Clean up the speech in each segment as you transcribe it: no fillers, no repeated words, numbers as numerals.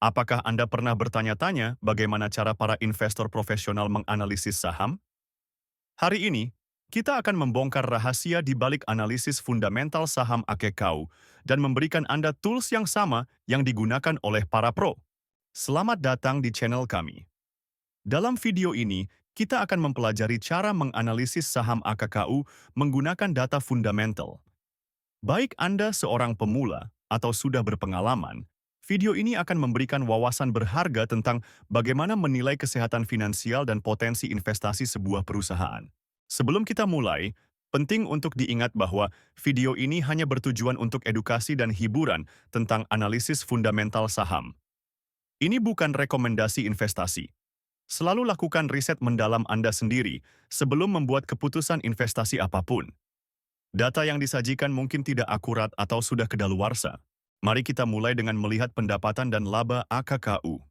Apakah Anda pernah bertanya-tanya bagaimana cara para investor profesional menganalisis saham? Hari ini, kita akan membongkar rahasia di balik analisis fundamental saham AKKU dan memberikan Anda tools yang sama yang digunakan oleh para pro. Selamat datang di channel kami. Dalam video ini, kita akan mempelajari cara menganalisis saham AKKU menggunakan data fundamental. Baik Anda seorang pemula atau sudah berpengalaman, video ini akan memberikan wawasan berharga tentang bagaimana menilai kesehatan finansial dan potensi investasi sebuah perusahaan. Sebelum kita mulai, penting untuk diingat bahwa video ini hanya bertujuan untuk edukasi dan hiburan tentang analisis fundamental saham. Ini bukan rekomendasi investasi. Selalu lakukan riset mendalam Anda sendiri sebelum membuat keputusan investasi apapun. Data yang disajikan mungkin tidak akurat atau sudah kedaluarsa. Mari kita mulai dengan melihat pendapatan dan laba AKKU.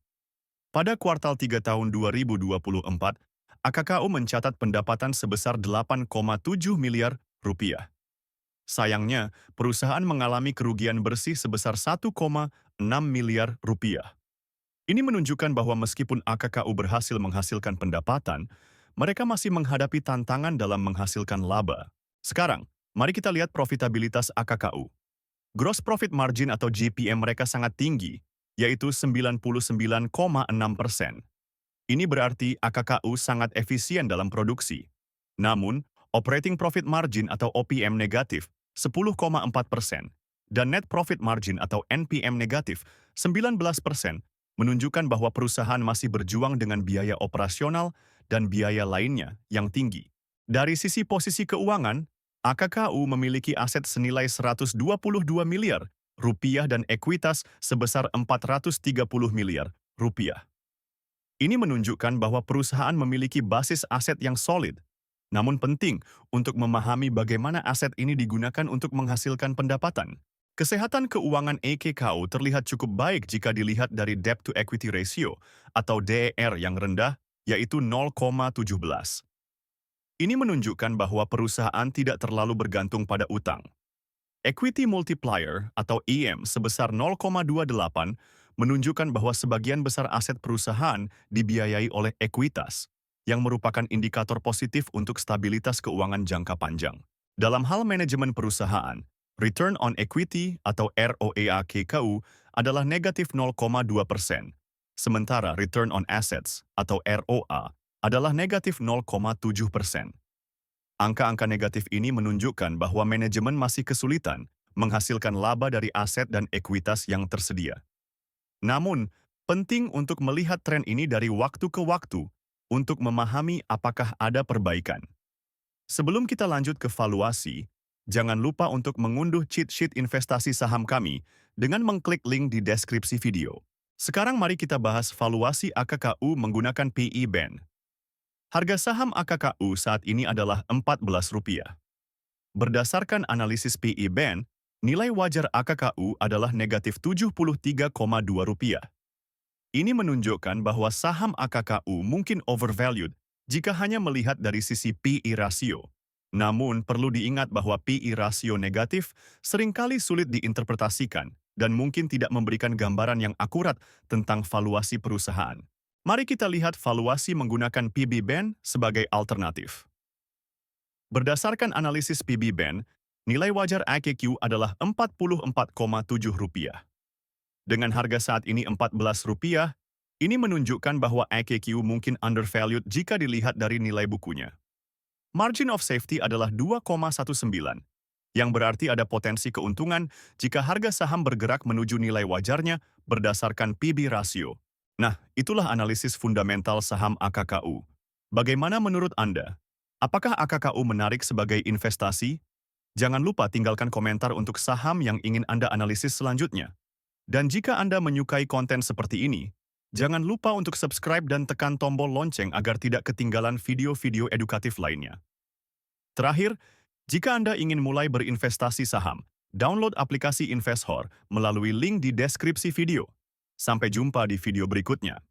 Pada kuartal 3 tahun 2024, AKKU mencatat pendapatan sebesar 8,7 miliar rupiah. Sayangnya, perusahaan mengalami kerugian bersih sebesar 1,6 miliar rupiah. Ini menunjukkan bahwa meskipun AKKU berhasil menghasilkan pendapatan, mereka masih menghadapi tantangan dalam menghasilkan laba. Sekarang, mari kita lihat profitabilitas AKKU. Gross profit margin atau GPM mereka sangat tinggi, yaitu 99,6%. Ini berarti AKKU sangat efisien dalam produksi. Namun, operating profit margin atau OPM negatif 10,4% dan net profit margin atau NPM negatif 19% menunjukkan bahwa perusahaan masih berjuang dengan biaya operasional dan biaya lainnya yang tinggi. Dari sisi posisi keuangan, AKKU memiliki aset senilai 122 miliar rupiah dan ekuitas sebesar 430 miliar rupiah. Ini menunjukkan bahwa perusahaan memiliki basis aset yang solid. Namun penting untuk memahami bagaimana aset ini digunakan untuk menghasilkan pendapatan. Kesehatan keuangan AKKU terlihat cukup baik jika dilihat dari debt to equity ratio atau DER yang rendah, yaitu 0,17. Ini menunjukkan bahwa perusahaan tidak terlalu bergantung pada utang. Equity multiplier atau EM sebesar 0,28 menunjukkan bahwa sebagian besar aset perusahaan dibiayai oleh ekuitas, yang merupakan indikator positif untuk stabilitas keuangan jangka panjang. Dalam hal manajemen perusahaan, return on equity atau ROE AKKU adalah negatif 0,2%, sementara return on assets atau ROA adalah negatif 0,7%. Angka-angka negatif ini menunjukkan bahwa manajemen masih kesulitan menghasilkan laba dari aset dan ekuitas yang tersedia. Namun, penting untuk melihat tren ini dari waktu ke waktu untuk memahami apakah ada perbaikan. Sebelum kita lanjut ke valuasi, jangan lupa untuk mengunduh cheat sheet investasi saham kami dengan mengklik link di deskripsi video. Sekarang mari kita bahas valuasi AKKU menggunakan PE Band. Harga saham AKKU saat ini adalah Rp14. Berdasarkan analisis PE Band, nilai wajar AKKU adalah negatif Rp73,2. Ini menunjukkan bahwa saham AKKU mungkin overvalued jika hanya melihat dari sisi PE rasio. Namun, perlu diingat bahwa PE rasio negatif seringkali sulit diinterpretasikan dan mungkin tidak memberikan gambaran yang akurat tentang valuasi perusahaan. Mari kita lihat valuasi menggunakan PB Band sebagai alternatif. Berdasarkan analisis PB Band, nilai wajar AKKU adalah Rp44,7. Dengan harga saat ini Rp14, ini menunjukkan bahwa AKKU mungkin undervalued jika dilihat dari nilai bukunya. Margin of safety adalah 2,19, yang berarti ada potensi keuntungan jika harga saham bergerak menuju nilai wajarnya berdasarkan PB rasio. Nah, itulah analisis fundamental saham AKKU. Bagaimana menurut Anda? Apakah AKKU menarik sebagai investasi? Jangan lupa tinggalkan komentar untuk saham yang ingin Anda analisis selanjutnya. Dan jika Anda menyukai konten seperti ini, jangan lupa untuk subscribe dan tekan tombol lonceng agar tidak ketinggalan video-video edukatif lainnya. Terakhir, jika Anda ingin mulai berinvestasi saham, download aplikasi Investor melalui link di deskripsi video. Sampai jumpa di video berikutnya.